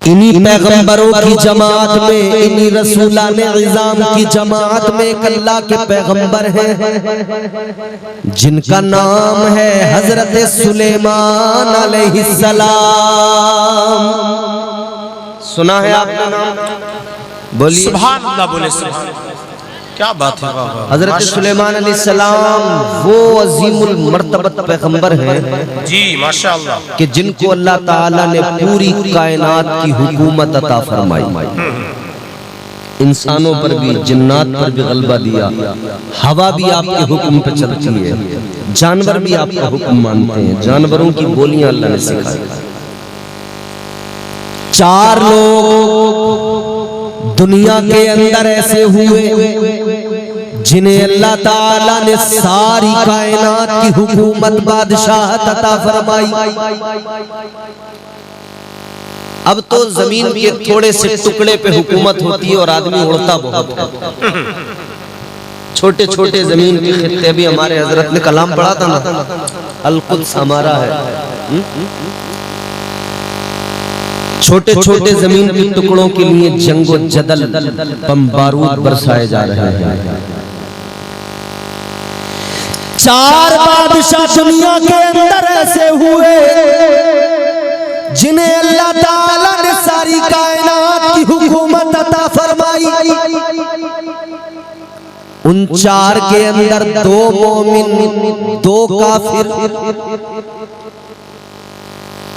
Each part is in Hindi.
इन्हीं पैगंबरों की जमात में, इन्हीं रसूलाने इज़ाम की जमात में एक अल्लाह के पैगंबर हैं जिनका नाम है हजरत सुलेमान अलैहिस्सलाम। सुना है आपने नाम? बोलिए सुभान अल्लाह, बोले सुभान। क्या बात है। हजरत सुलेमान अलैहिस्सलाम वो अजीमुल मर्तबत पैगंबर हैं जी माशाअल्लाह, कि जिनको अल्लाह ताला ने पूरी कायनात की हुकूमत अता फरमाई। इंसानों पर भी, जिन्नात पर भी गलबा दिया। हवा भी आपके हुक्म पे चलती है, जानवर भी आपका हुक्म मानते हैं, जानवरों की बोलियां अल्लाह ने सिखाई। चार लोग दुनिया के अंदर ऐसे हुए जिन्हें अल्लाह ताला ने सारी कायनात की हुकूमत, बादशाहत अता फरमाई। अब तो जमीन के थोड़े से टुकड़े पे हुकूमत होती है और आदमी उड़ता बहुत है। छोटे छोटे जमीन के खित्ते भी, हमारे हजरत ने कलाम पढ़ा था ना, अल-कुद्स हमारा है। छोटे छोटे जमीन के टुकड़ों के लिए जंगो जदल, बम बारूद बरसाए जा रहे हैं। चार बादशाह दुनिया के अंदर ऐसे हुए जिन्हें अल्लाह ताला ने सारी कायनात की हुकूमत अता फरमाई। उन चार के अंदर दो मोमिन, दो काफिर।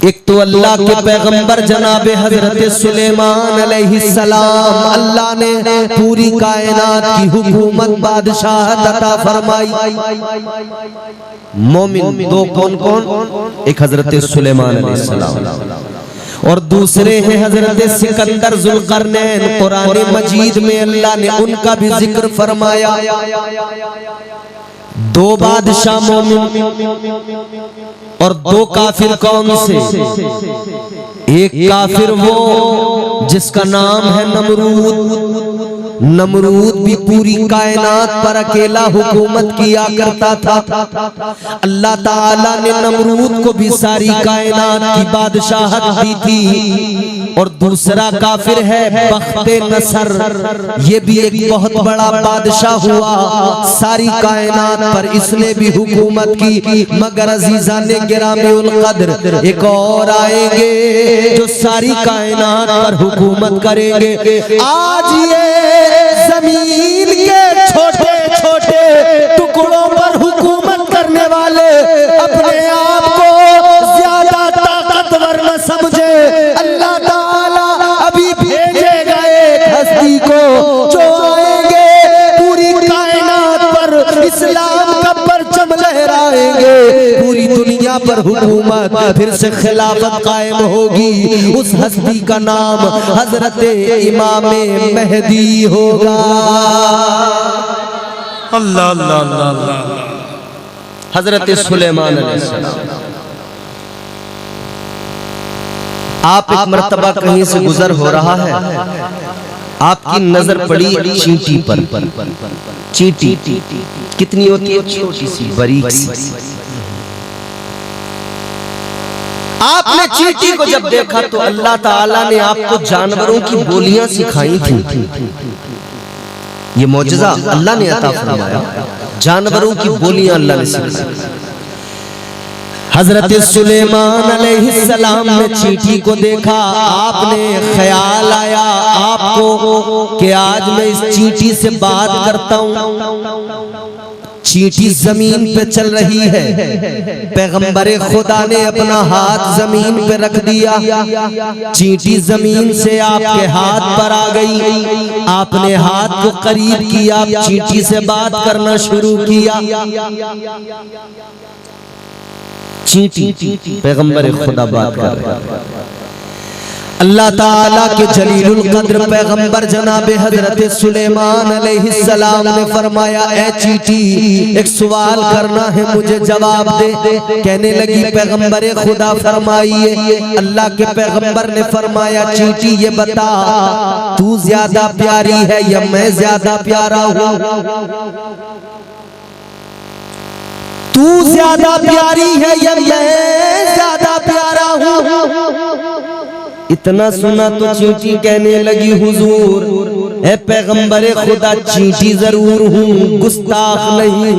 एक तो अल्लाह के पैगंबर जनाब हजरत सुलेमान अलैहिस्सलाम, अल्लाह ने पूरी कायनात की हुकूमत, बादशाहत अता फरमाई। मोमिन दो कौन कौन? एक हजरत सुलेमान अलैहिस्सलाम और दूसरे हैं हजरत सिकंदर जुल्करनैन। कुरान मजीद में अल्लाह ने उनका भी जिक्र फरमाया। दो बादशाह मोमिन और दो काफिर। कौन से? एक काफिर वो जिसका नाम है नमरूद। नमरूद भी पूरी कायनात पर अकेला हुकूमत किया करता था। अल्लाह ताला ने नमरूद को भी सारी कायनात की बादशाहत दी थी। और दूसरा काफिर है बख्ते नसर, ये भी एक बहुत बड़ा बादशाह हुआ सारी कायनात पर, इसने भी हुकूमत की। मगर अजीजाने गिरामीउल कद्र एक और आएंगे जो सारी कायनात पर हुकूमत करेंगे। आज ये जमीन के छोटे छोटे टुकड़ों पर हुकूमत करने वाले अपने आप को ज्यादा ताकतवर न समझे। अल्लाह ताला अभी भेजेगा एक हस्ती को जो आएंगे पूरी कायनात पर इस्लाम का परचम लहराएंगे, पूरी दुनिया पर हुकूमत फिर से खिलाफत कायम होगी। उस हस्ती का नाम हजरत इमाम मेहदी होगा। अल्लाह अल्लाह अल्लाह। हजरत सुलेमान अलैहिस्सलाम। आप एक मर्तबा कहीं से गुजर हो रहा है, आपकी नजर पड़ी चींटी पर। चींटी कितनी होती है? छोटी सी, बारीक सी। आपने चींटी को जब देखा तो अल्लाह ताला ने आपको जानवरों की बोलियां सिखाई थी। ये मौजज़ा अल्लाह ने अता फरमाया, जानवरों की बोलियां अल्लाह ने सिखाई। हजरत सुलेमान अलैहिस्सलाम ने चींटी को देखा। आपने ख्याल आया आपको कि आज मैं इस चींटी से बात करता हूं। चींटी जमीन पे चल रही है, पैगंबरे खुदा ने अपना हाथ जमीन पे रख दिया। चींटी जमीन से आपके हाथ पर आ गई। आपने हाथ को करीब किया, चींटी से बात करना शुरू किया। चींटी पैगंबर खुदा बात कर रहे हैं। अल्लाह ताला के जलीलुल कद्र पैगंबर जनाब हजरत सुलेमान अलैहिस्सलाम ने फरमाया, ए चींटी एक सवाल करना है, मुझे जवाब दे। कहने लगी पैगंबर खुदा फरमाइए। अल्लाह के पैगंबर ने फरमाया, चींटी ये बता तू ज्यादा प्यारी है या मैं ज्यादा प्यारा हूँ? तू ज्यादा प्यारी है या मैं ज्यादा प्यारा हूँ? इतना सुना तो चींटी कहने लगी हुजूर ए पैगंबरे खुदा चींटी जरूर हूँ गुस्ताख नहीं।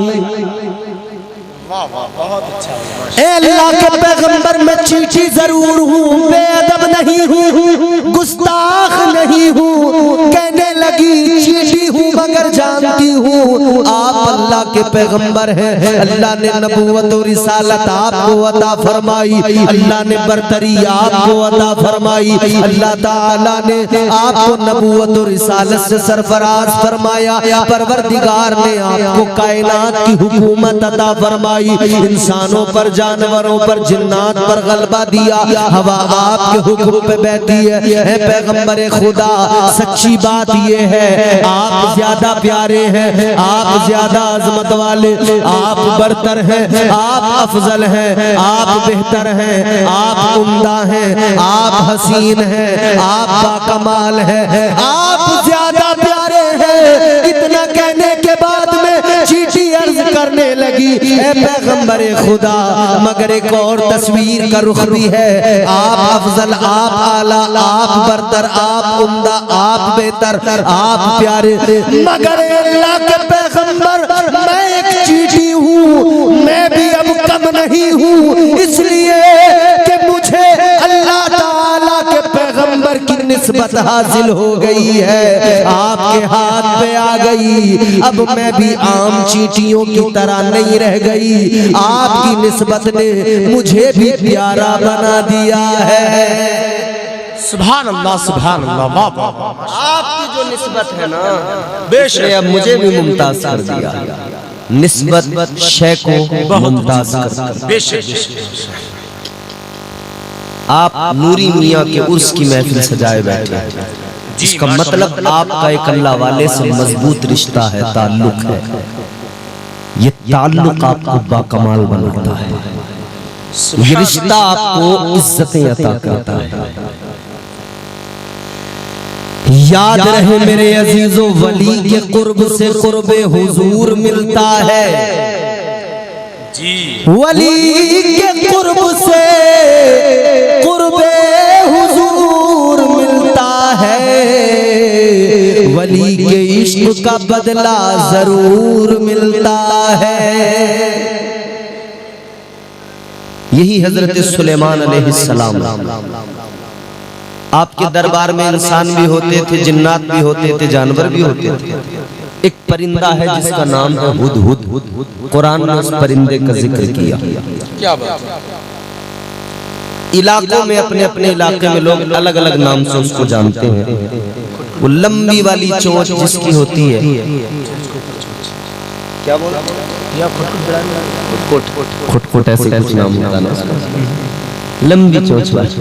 वाह वाह बहुत अच्छा। ए अल्लाह के पैगंबर मैं चींटी जरूर हूँ बेअदब नहीं हूँ गुस्ताख नहीं हूँ। कहने लगी चींटी हूँ मगर जानती हूँ आप अल्लाह के पैगंबर हैं। अल्लाह ने नबूवत और रिसालत आपको अता फरमाई, अल्लाह ने बरतरी आपको अता फरमाई, अल्लाह ताला ने आपको नबूवत और रिसालत से सरफराज फरमाया। परवरदिगार ने आपको कायनात की हुकूमत अता फरमाई, इंसानों पर जानवरों पर जिन्नात पर गलबा दिया, हवा आपके हुक्म पे बहती है। पैगंबर खुदा सच्ची बात ये है आप ज्यादा प्यारे हैं, आप ज्यादा अजमत वाले, आप बरतर हैं, आप अफजल हैं, आप बेहतर हैं, आप उम्दा हैं, आप हसीन हैं, आप बाकमाल हैं, आप ज्यादा प्यारे हैं। इतना कहने के बाद में चींटी अर्ज करने लगी ए पैगंबरे खुदा मगर एक और तस्वीर का रुख भी है, आप अफजल, आप आला, आप बरतर, आप उम्दा, आप बेहतर, आप प्यारे, मगर अल्लाह के पैगंबर मैं एक चींटी हूँ, मैं भी अब कम नहीं हूँ, इसलिए कि मुझे अल्लाह ताला के पैगंबर की निस्बत हासिल हो गई है, आपके हाथ पे आ गई। अब मैं भी आम चींटियों की तरह नहीं रह गई, आपकी निस्बत ने मुझे भी प्यारा बना दिया है। सुभान अल्लाह सुभान अल्लाह। वाह वाह। आपकी जो निस्बत है ना बेशक अब मुझे भी मुमताज कर दिया, निस्बत शय को मुमताज कर। बेशक आप नूरी मियाँ के उर्स की महफिल सजाए बैठे, इसका मतलब आपका एक अल्लाह वाले से मजबूत रिश्ता है, ताल्लुक है। ये ताल्लुक आपको बाकमाल बनाता है, ये रिश्ता आपको इज्जतें अता करता है। याद रहे मेरे अजीजों वली के कुर्ब से कुर्बे हुजूर मिलता है, जी वली के कुर्ब से कुर्बे हुजूर मिलता है, वली के इश्क का बदला जरूर मिलता है। यही हजरत सुलेमान अलैहिस्सलाम, आपके दरबार में इंसान भी होते थे, जिन्नात भी होते थे, जानवर भी होते थे। एक परिंदा है जिसका नाम है हुदहुद, कुरान ने उस परिंदे का जिक्र किया। क्या बात है। इलाकों में अपने अपने इलाके में लोग अलग अलग नाम से उसको जानते हैं। वो लंबी वाली चोंच जिसकी होती है, क्या बोला, खुटखुट ऐसे कुछ नाम होता है उसका, लंबी चोंच वाली।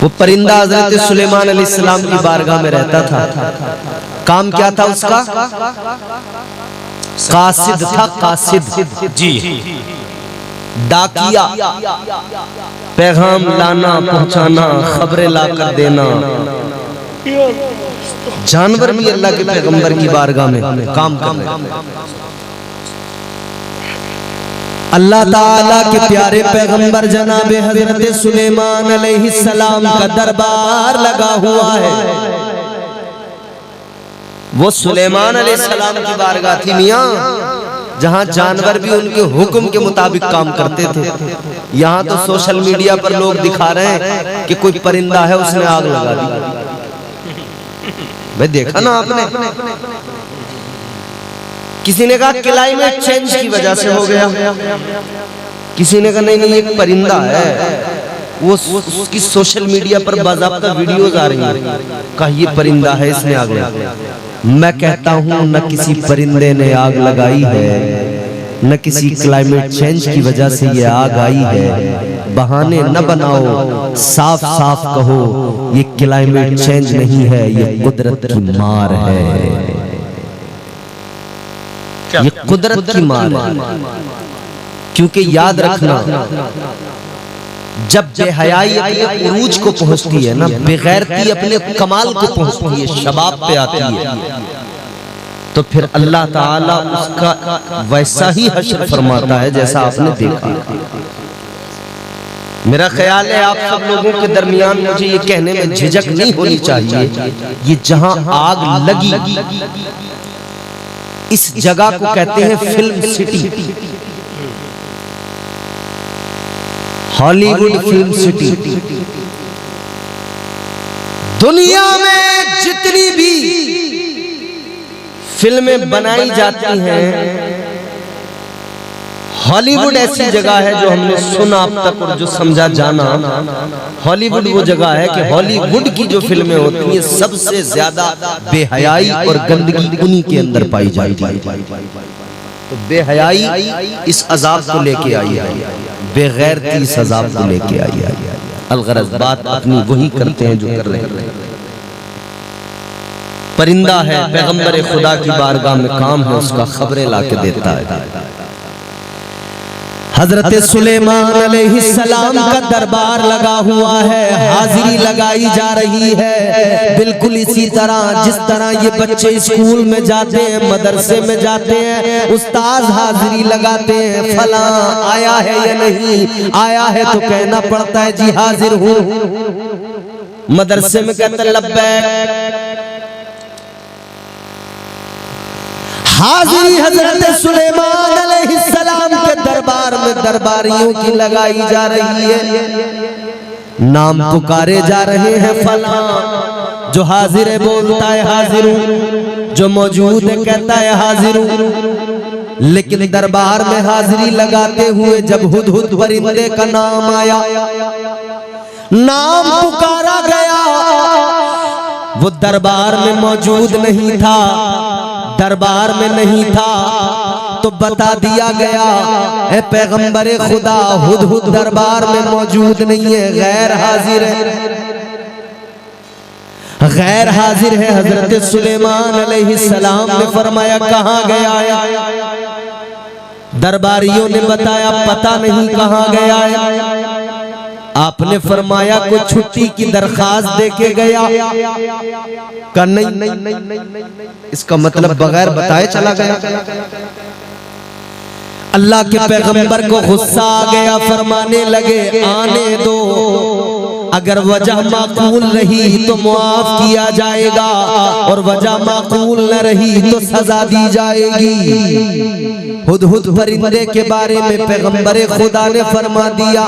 वो परिंदा हजरत सुलेमान अलैहिस्सलाम की बारगाह में रहता था। काम क्या था उसका? कासिद था, कासिद जी डाकिया, पैगाम लाना पहुंचाना, खबरें लाकर देना। जानवर भी अल्लाह के पैगंबर की बारगाह में काम कर रहे हैं। अल्लाह ताला के प्यारे पैगंबर जनाबे हजरत सुलेमान अलैहिस्सलाम का दरबार लगा हुआ है। वो सुलेमान अलैहिस्सलाम की बारगाह थी मियाँ, जहाँ जानवर भी उनके हुक्म के मुताबिक काम करते थे। यहाँ तो सोशल मीडिया पर लोग दिखा रहे हैं कि कोई परिंदा है उसने आग लगा दी। भाई देखा ना आपने, किसी ने कहा क्लाइमेट चेंज की वजह से हो गया, किसी ने कहा नहीं नहीं एक परिंदा है, वो उसकी सोशल मीडिया पर बाज़ाब्ता वीडियोस आ रही हैं, कहा ये परिंदा है इसने आग लगाई। मैं कहता हूँ न किसी परिंदे ने आग लगाई है, न किसी क्लाइमेट चेंज की वजह से ये आग आई है। बहाने न बनाओ, साफ साफ कहो ये क्लाइमेट चेंज नहीं है, ये कुदरत की मार है, ये कुदरत की मार है। क्योंकि याद रखना, जब बेहयाई अपने उरूज को पहुंचती है ना, बेगैरती अपने कमाल को पहुंचती है, शबाब पे आती है, तो फिर अल्लाह ताला उसका वैसा ही हश्र फरमाता है जैसा आपने देखा। मेरा ख्याल है आप सब लोगों के दरमियान मुझे ये कहने में झिझक नहीं होनी चाहिए, ये जहां आग लगी इस जगह को कहते हैं film city, Hollywood film city. दुनिया में जितनी भी फिल्में बनाई जाती हैं, हॉलीवुड ऐसी जगह है जो हमने सुना अब तक और जो समझा जाना, हॉलीवुड वो जगह है कि हॉलीवुड की जो फिल्में होती हैं सबसे ज्यादा बेहयाई और गंदगी उन्हीं के अंदर पाई जाती है। तो बेहयाई इस अजाब को लेके आई है, बेगैरती इस अजाब को लेके आई है। अलगरज बात अपनी वही करते हैं जो कर रहे हैं। परिंदा है, पैगंबर खुदा की बारगाह में काम है उसका, खबरें लाके देता है। हजरत सुलेमान अलैहिस्सलाम का दरबार लगा हुआ है, हाजिरी लगाई जा रही है। बिल्कुल इसी तरह जिस तरह ये बच्चे स्कूल में जाते हैं, मदरसे में जाते हैं, उस्ताद हाजिरी लगाते हैं, फला आया है या नहीं आया है तो कहना पड़ता है जी हाजिर हूँ। मदरसे में कहते हैं लब्बैक। हाजिरी हजरत सुलेमान अलैहिस्सलाम के दरबार में दरबारियों की लगाई जा रही है, नाम पुकारे जा रहे हैं। फला जो हाजिर है बोलता है हाजिर हूं, जो मौजूद है कहता है हाजिर हूं। लेकिन दरबार में हाजिरी लगाते हुए जब हुदहुद परिंदे का नाम आया, नाम पुकारा गया, वो दरबार में मौजूद नहीं था, दरबार में नहीं था तो बता दिया गया ए पैगंबर खुदा हुदहुद दरबार में मौजूद नहीं है, गैर हाजिर है, गैर हाजिर है। हजरत सुलेमान अलैहिस्सलाम ने फरमाया कहां गया है? दरबारियों ने बताया पता नहीं कहां गया है। आपने फरमाया कोई छुट्टी की दरखास्त देके गया? का नहीं, इसका मतलब बगैर बताए चला गया। अल्लाह के पैगंबर को गुस्सा आ गया, फरमाने लगे आने दो, अगर वजह माकूल रही तो मुआफ किया जाएगा और वजह माकूल न रही तो सजा दी जाएगी। हुदहुद परिंदे के बारे में पैगंबर खुदा ने फरमा दिया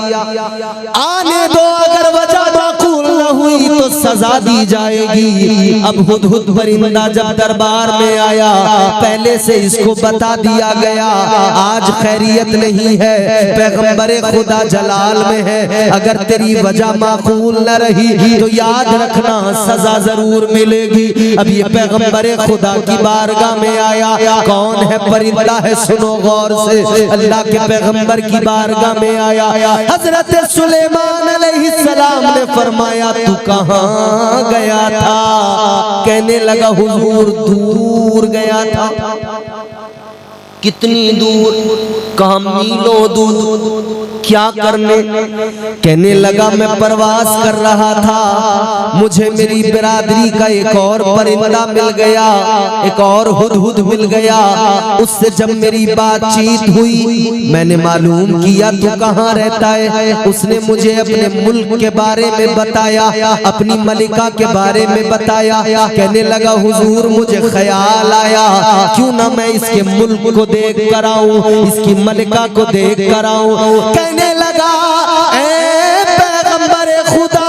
आने दो, अगर वजह माकूल न हुई तो सजा दी जाएगी। अब हुदहुद परिंदा जब दरबार में आया, पहले से इसको बता दिया गया आज खैरियत नहीं है, पैगंबर खुदा जलाल में है, अगर तेरी वजह माकूल न रही तो याद रखना सजा जरूर मिलेगी। अब ये पैगंबर खुदा की बारगाह में आया, कौन है? परिंदा है। सुनो गौर से, अल्लाह के पैगंबर की बारगाह में आया। हजरत सुलेमान अलैहिस्सलाम ने फरमाया तू कहां गया था? कहने लगा हुजूर दूर गया था। कितनी दूर? कहा मीलों दूर। क्या करने? कहने लगा मैं प्रवास कर रहा था, मुझे मेरी बिरादरी का एक और परिंदा मिल गया, एक और हुदहुद मिल गया। उससे जब मेरी बातचीत हुई, मैंने मालूम किया तू कहाँ रहता है। उसने मुझे अपने मुल्क के बारे में बताया, अपनी मलिका के बारे में बताया। कहने लगा हुजूर मुझे ख्याल आया क्यों ना मैं इसके मुल्क को देख कर आऊं, इसकी मलिका को देख कर आऊं। कहने लगा ए पैगंबर खुदा,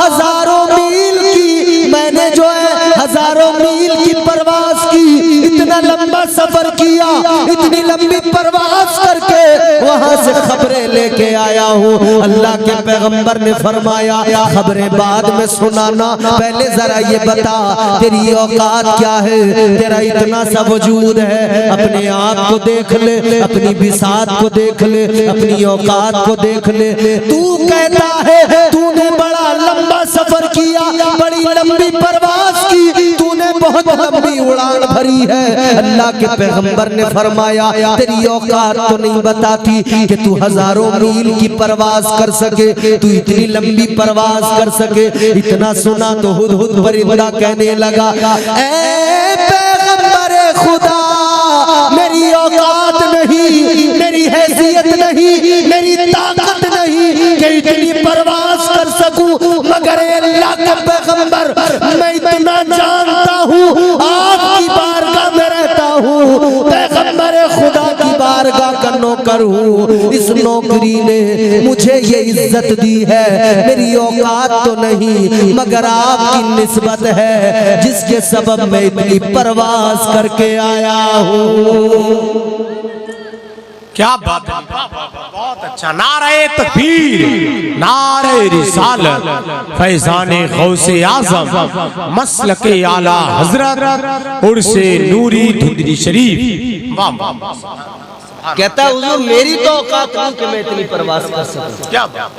हजारों मील की मैंने जो है हजारों मील की प्रवास की, इतना लंबा सफर किया, इतनी लंबी प्रवास करके वहां से खबरें लेके आया हूँ। अल्लाह के पैगंबर ने फरमाया खबरें बाद में सुनाना, पहले जरा ये बता तेरी औकात क्या है, तेरा इतना सा वजूद है, अपने आप को देख ले, अपनी बिसात को देख ले, अपनी औकात को देख ले। तू कहता है तूने बड़ा लंबा सफर किया, बड़ी लंबी प्रवास की, तूने बहुत लंबी उड़ान भरी है। अल्लाह के पैगंबर ने फरमाया तेरी औकात तो नहीं बताती कि तू हजारों मील की प्रवास कर सके, तू इतनी लंबी प्रवास कर सके। इतना सुना तो हुदहुद परिंदा कहने लगा ऐ पैगंबर खुदा, मेरी औकात नहीं, मेरी हैसियत नहीं, मेरी ताकत नहीं कि इतनी परवास कर सकूं, मगर अल्लाह के पैगंबर मैं इतना जानता हूँ, आपकी बारगाह में रहता हूँ, पैगंबर खुदा की बारगाह का नौकर हूँ। इस नौकरी ने मुझे ये इज्जत दी है, मेरी औकात तो नहीं मगर आपकी निस्बत है, जिसके सबब मैं इतनी परवास करके आया हूँ। क्या बात है, बहुत अच्छा। नारे तकबीर, नारे रिसालत, फैजाने गौसे आजम, मसलके आला हजरत, उर्से नूरी धुंधली शरीफ। वाह वाह। कहता है हुजूर मेरी तो औकात नहीं कि मैं इतनी परवास कर सकूं, क्या बात,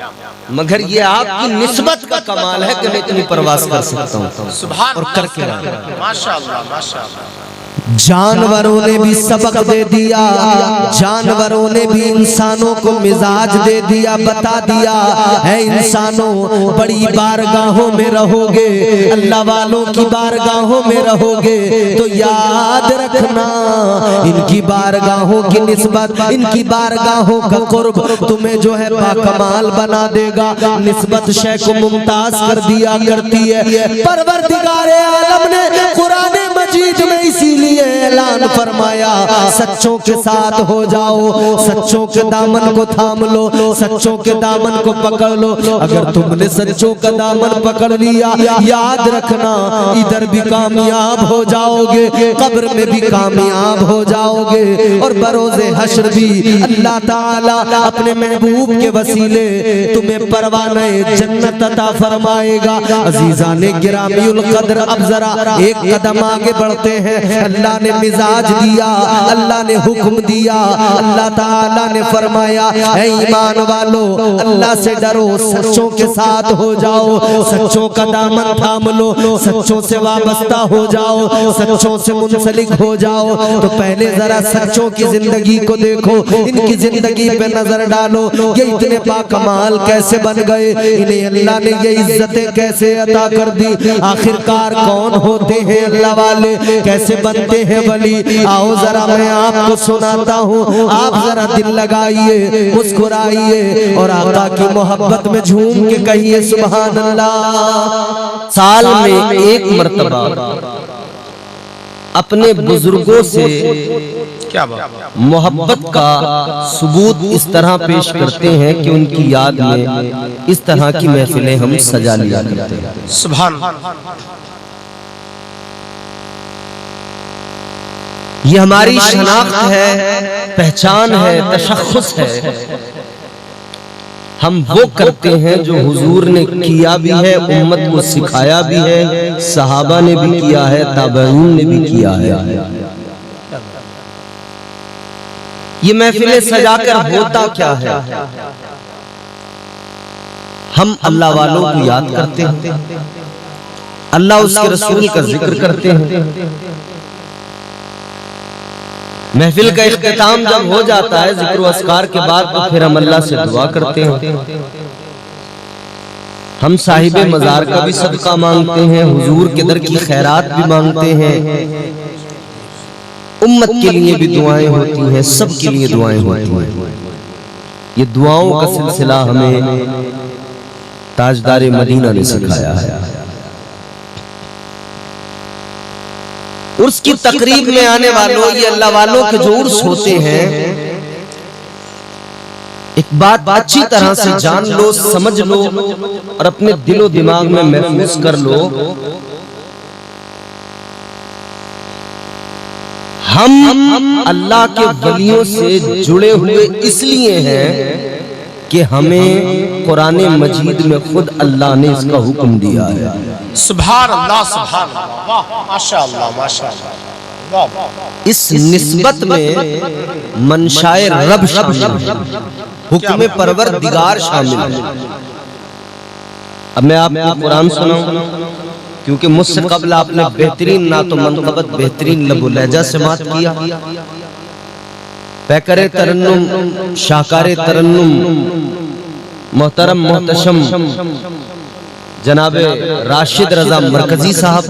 मगर ये आपकी निस्बत का कमाल है कि मैं इतनी परवास कर सकता हूँ। सुभान और करके रहा। माशाअल्लाह माशाअल्लाह। जानवरों ने भी सबक दे दिया, जानवरों ने भी इंसानों को मिजाज दे दिया, बता दिया है इंसानों बड़ी बारगाहों में रहोगे, अल्लाह वालों की बारगाहों में रहोगे तो याद रखना इनकी बारगाहों की निस्बत, इनकी बारगाहों का कुर्ब तुम्हें जो है बाकमाल बना देगा। निस्बत शय को मुमताज कर दिया करती है। परवरदिगारे आलम ने कुरान मजीद में इसीलिए ऐलान फरमाया, सच्चों के साथ हो जाओ, सच्चों के दामन को थाम लो, सच्चों के दामन को पकड़ लो। अगर तुमने सच्चों का दामन पकड़ लिया, याद रखना इधर भी कामयाब हो जाओगे, कब्र में भी कामयाब हो जाओगे, और बरोज़े हश्र भी अल्लाह ताला अपने महबूब के वसीले तुम्हें परवाने जन्नत अता फरमाएगा। अजीज़ाने गिरामीउल कद्र, अब जरा एक कदम आगे बढ़ते हैं। अल्लाह ने मिजाज दिया, अल्लाह ने हुक्म दिया, अल्लाह ताला ने फरमाया ऐ ईमान वालो अल्लाह से डरो, सच्चों के साथ हो जाओ, सच्चों का दामन थाम लो, सच्चों से वाबस्ता हो जाओ, सच्चों से मुंसलिक हो जाओ। तो पहले जरा सच्चों की जिंदगी को देखो, इनकी जिंदगी पे नजर डालो, ये इतने बाकमाल कैसे बन गए, इन्हें अल्लाह ने ये इज्जतें कैसे अता कर दी। आखिरकार कौन होते हैं अल्लाह वाले, कैसे बनते हैं वली? आओ जरा मैं आपको सुनाता हूँ, आप जरा दिल लगाइए, मुस्कुराइए और आका की मोहब्बत में झूम के कहिए सुभान अल्लाह। साल में एक मर्तबा अपने बुजुर्गों से क्या बात, मोहब्बत का सबूत इस तरह पेश करते हैं कि उनकी याद में इस तरह की महफिलें हम सजा लिया करते हैं। सुभान। ये हमारी शनाख्त है, पहचान है, तशख्खुस है। हम वो करते हैं जो हुजूर ने किया भी है, उम्मत को सिखाया भी है, सहाबा ने भी किया है, ताबईन ने भी किया है। ये महफिलें सजाकर होता क्या है? हम अल्लाह वालों को याद करते हैं, अल्लाह उसके रसूल का जिक्र करते हैं। महफिल का इख्तिताम जब हो जाता है जिक्र व अस्कार के बाद, तो फिर हम अल्लाह से दुआ करते हैं। हम साहिबे मजार का भी सदका मांगते हैं, हुजूर के दर की खैरात भी मांगते हैं, उम्मत के लिए भी दुआएं होती हैं, सब के लिए दुआएं होती हैं। ये दुआओं का सिलसिला हमें ताजदारे मदीना ने सिखाया है। उर्स की तकरीब में आने वालों, ये अल्लाह वालों के जो उर्स होते हैं, एक बात अच्छी तरह से जान लो, समझ लो और अपने दिलो दिमाग में महफूज कर लो। हम अल्लाह के वलियों से जुड़े हुए इसलिए हैं कि हमें कुरान मजीद में खुद अल्लाह ने इसका हुक्म दिया है। सुभान अल्लाह, सुभान अल्लाह, माशाअल्लाह माशाअल्लाह। इस निस्बत में मनशाए रब शामिल है, हुक्म परवरदिगार शामिल है। अब मैं आपको कुरान सुनाऊं, क्योंकि मुझसे कबल आपने बेहतरीन ना तो मनकबत, बेहतरीन लबो लहजा से मात किया। पैकरे तरन्नुम, शाकारे तरन्नुम, मोहतरम मोहतशम जनाबे राशिद रजा मरकजी साहब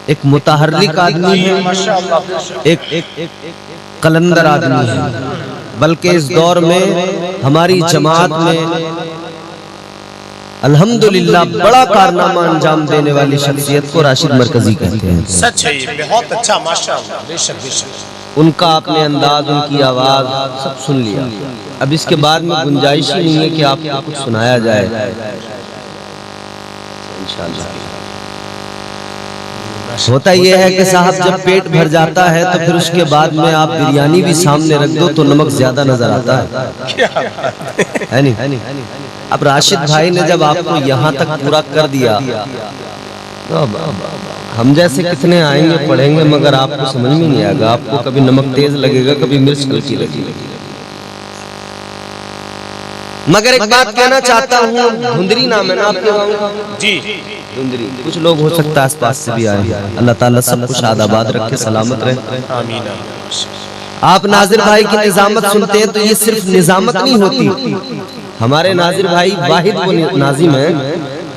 एक मुतहर्रिक आदमी है, एक कलंदर आदमी है, बल्कि इस दौर में हमारी जमात में अल्हम्दुलिल्लाह बड़ा कारनामा अंजाम देने वाली शख्सियत को राशिद मरकजी कहते हैं। सच है, ये बहुत अच्छा, माशाअल्लाह, बेशक बेशक। उनका आपने अंदाज, उनकी आवाज सब सुन लिया। अब इसके बाद में गुंजाइश ही नहीं है कि आपको कुछ सुनाया जाए। इंशाअल्लाह होता यह है कि साहब जब पेट भर जाता है तो फिर उसके बाद में आप बिरयानी भी सामने रख दो तो नमक ज्यादा नजर आता है नहीं? अब राशिद भाई ने जब आपको यहाँ तक पूरा कर दिया तो हम जैसे कितने आएंगे पढ़ेंगे मगर आपको समझ में नहीं आएगा। आपको कभी नमक तेज लगेगा, कभी मिर्च हल्की लगेगी। मगर एक बात कहना चाहता हूँ, धुंधरी नाम है ना आपके गाँव का? जी धुंधरी। कुछ लोग हो सकता है आसपास से भी आए। अल्लाह ताला सब कुछ आबाद रखे, सलामत रहे। आमीन। आप नाजिर भाई की निजामत सुनते हैं तो ये सिर्फ निजामत नहीं होती। हमारे नाजिर भाई वाहिद वो नाजिम है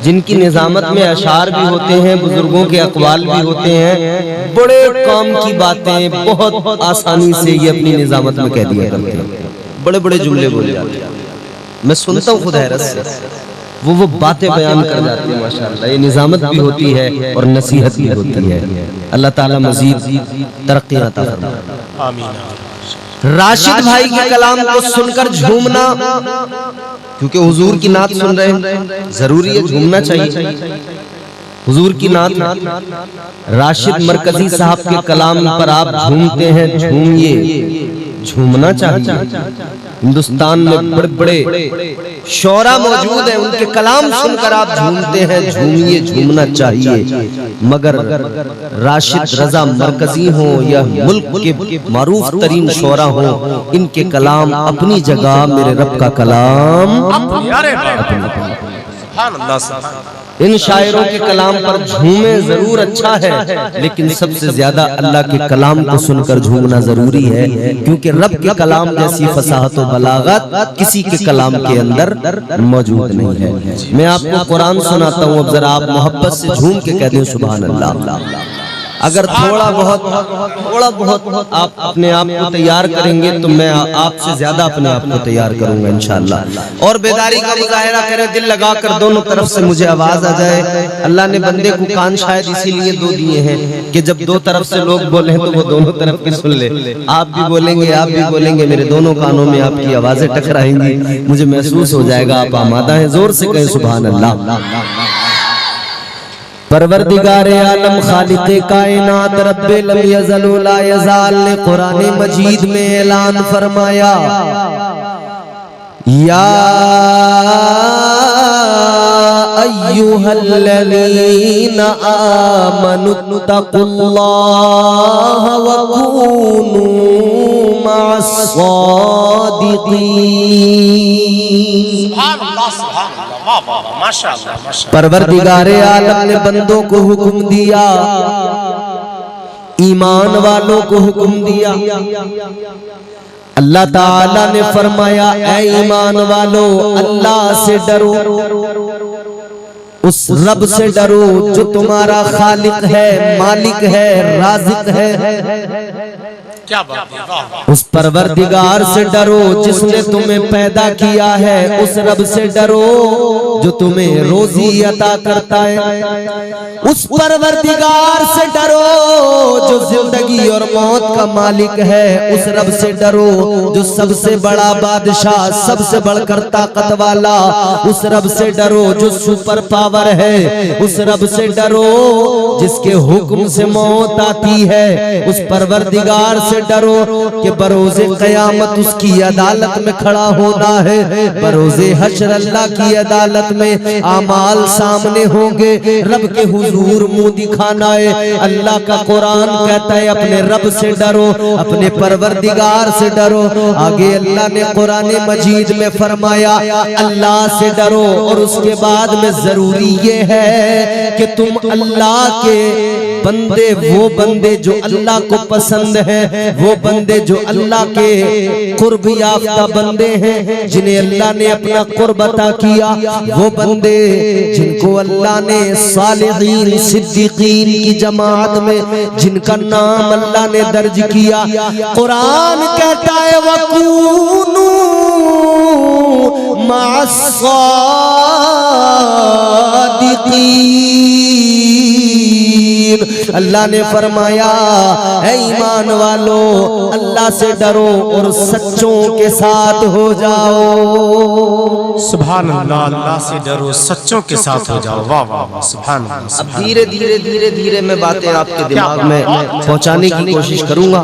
जिनकी निजामत में अशार भी होते हैं, बुजुर्गों के अकवाल भी होते हैं। बड़े काम की बातें बहुत आसानी से ये अपनी निजामत में कह दिया करते हैं। बड़े बड़े जुमले बोले जाते हैं, मैं सुनता हूँ खुद हैरत से। वो बातें बयान कर जाते हैं माशाअल्लाह। ये निजामत भी होती है और नसीहत भी होती है। अल्लाह ताला मजीद तरक्की अता फरमाए। आमीन। राशिद भाई के कलाम को सुनकर झूमना, क्योंकि हुजूर की नात सुन रहे हैं, जरूरी है झूमना चाहिए। हुजूर की नात, राशिद मरकजी साहब के कलाम पर आप झूमते हैं, झूमिए, झूमना चाहिए। हिंदुस्तान में बड़े बड़े शौरा मौजूद हैं, उनके कलाम सुनकर आप झूमते हैं, झूमिए, झूमना चाहिए। मगर राशिद रजा मरकजी हो या मुल्क के मारूफ तरीन शौरा हो, इनके कलाम अपनी जगह, मेरे रब का कलाम इन शायरों के कलाम पर झूमे जरूर अच्छा है, लेकिन सबसे ज्यादा अल्लाह के कलाम को सुनकर झूमना जरूरी है, क्योंकि रब के कलाम जैसी फसाहत और बलागत किसी के कलाम के अंदर मौजूद नहीं है। मैं आपको कुरान सुनाता हूँ, अब जरा आप मोहब्बत से झूम के कह दें सुभान अल्लाह। अगर थोड़ा बहुत आप अपने आप को तैयार करेंगे तो मैं आपसे ज्यादा अपने आप को तैयार करूंगा इंशाअल्लाह। और बेदारी का मुजाहिरा करें, दिल लगाकर, दोनों तरफ से मुझे आवाज आ जाए। अल्लाह ने बंदे को कान शायद इसीलिए दो दिए हैं कि जब दो तरफ से लोग बोले तो वो दोनों तरफ की सुन ले। आप भी बोलेंगे, आप भी बोलेंगे, मेरे दोनों कानों में आपकी आवाजें टकराएंगी, मुझे महसूस हो जाएगा आप आमादा हैं। जोर से कहें सुभान अल्लाह। परवरदिगारे आलम खालिक़े कायनात रब्बे लम यज़ल व ला यज़ाल ने कुरान मजीद में ऐलान फरमाया, या अय्युहल्लज़ीना आमनुत्तकुल्लाह व कूनू मअस सादिक़ीन। परवरदिगारे आलम ने बंदों को हुक्म दिया, ईमान वालों को हुक्म दिया। अल्लाह ताला ने फरमाया, ऐ ईमान वालों, अल्लाह से डरो, उस रब से डरो जो तुम्हारा खालिक है, मालिक है, राज़िक है। क्या बात है। उस परवरदिगार से डरो जिसने तुम्हें पैदा किया है, उस रब से डरो जो तुम्हें रोजी अता करता है। उस परवरदिगार से डरो जो जिंदगी और मौत का मालिक है। उस रब से डरो जो सबसे बड़ा बादशाह, सबसे बढ़कर ताकत वाला। उस रब से डरो जो सुपर पावर है। उस रब से डरो जिसके हुक्म से मौत आती है। उस परवरदिगार से डरो कि बरोज़े क़यामत उसकी अदालत में खड़ा होना है। बरोज़े हश्र अल्लाह की अदालत में आमाल सामने होंगे, रब के हुजूर मुंह दिखाना है। अल्लाह का कुरान कहता है अपने रब से डरो, अपने परवरदिगार से डरो। आगे अल्लाह ने कुरान मजीद में फरमाया अल्लाह से डरो, और उसके बाद में जरूरी ये है कि तुम अल्लाह के बंदे वो बंदे जो अल्लाह को पसंद है, वो बंदे जो अल्लाह के कुर्ब याफ्ता बंदे हैं, जिन्हें अल्लाह ने अपना कुर्ब अता किया, वो बंदे जिनको अल्लाह ने सालिहीन सिद्दीकीन की जमात में जिनका नाम अल्लाह ने दर्ज किया। कुरान कहता है वकूनू अल्लाह ने फरमाया ऐ ईमान वालो अल्लाह से डरो और सच्चों के साथ हो जाओ। सुभान अल्लाह, अल्लाह से डरो सच्चों के साथ हो जाओ। वाह वाह वाह, सुभान अल्लाह। अब धीरे धीरे धीरे धीरे मैं बातें आपके दिमाग में पहुंचाने की कोशिश करूंगा।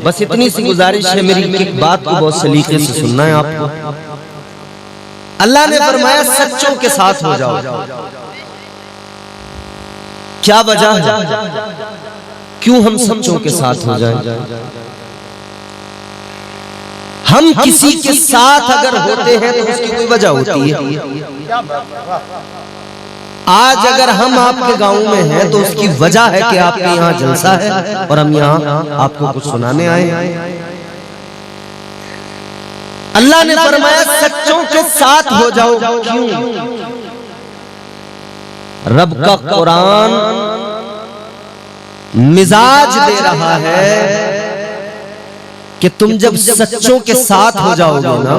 बस इतनी सी गुजारिश है मेरी, एक बात को बहुत सलीके से सुनना है आपको। अल्लाह ने फरमाया सच्चों के साथ हो जाओ। क्या वजह है क्यों हम सच्चों के साथ हो जाएं? हम किसी के साथ अगर होते हैं तो उसकी कोई वजह होती है। आज अगर हम आपके गांव में हैं तो उसकी वजह है कि आपके यहाँ जलसा है और हम यहाँ आपको कुछ सुनाने आए। अल्लाह ने फरमाया सच्चों के साथ हो जाओ। क्यों? रब का कुरान मिजाज दे रहा है कि तुम जब सच्चों के साथ हो जाओगे ना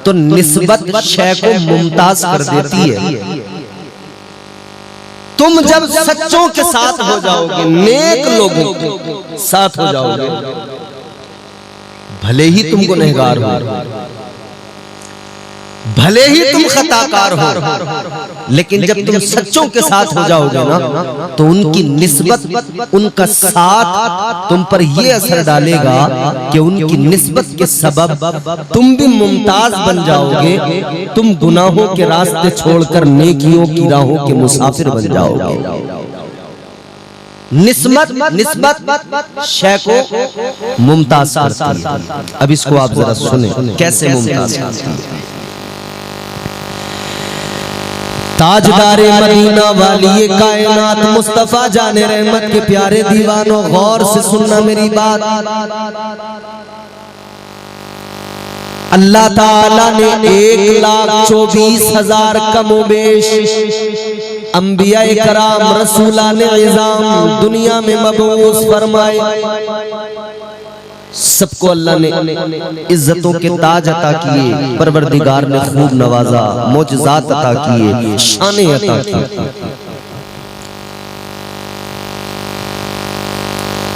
तो निस्बत शय को मुमताज कर देती है। तुम जब सच्चों के साथ हो जाओगे, नेक लोगों के साथ हो जाओगे, भले ही तुम गुनहगार हो, भले ही तुम खताकार हो, लेकिन जब तुम सच्चों के साथ हो जाओगे ना तो उनकी निस्बत, उनका साथ तुम पर यह असर डालेगा कि उनकी निस्बत के सबब तुम भी मुमताज बन जाओगे। तुम गुनाहों के रास्ते छोड़कर नेकियों की राहों के मुसाफिर बन जाओगे। निस्बत शय को मुमताज करती है। अब इसको आप जरा सुने कैसे मुमताज करती है। ताजदारे मदीना वाली कायनात मुस्तफा जाने रहमत के प्यारे दीवानों, गौर से सुनना मेरी बात। अल्लाह ताला ने 1,24,000 कमोबेश अंबिया कराम रसूलाने इज़ाम दुनिया में मबऊस फरमाए। सबको अल्लाह ने इज्जतों के ताज अता किए, परवरदिगार ने खूब नवाजा, मोजज़ात अता किए, शाने अता की।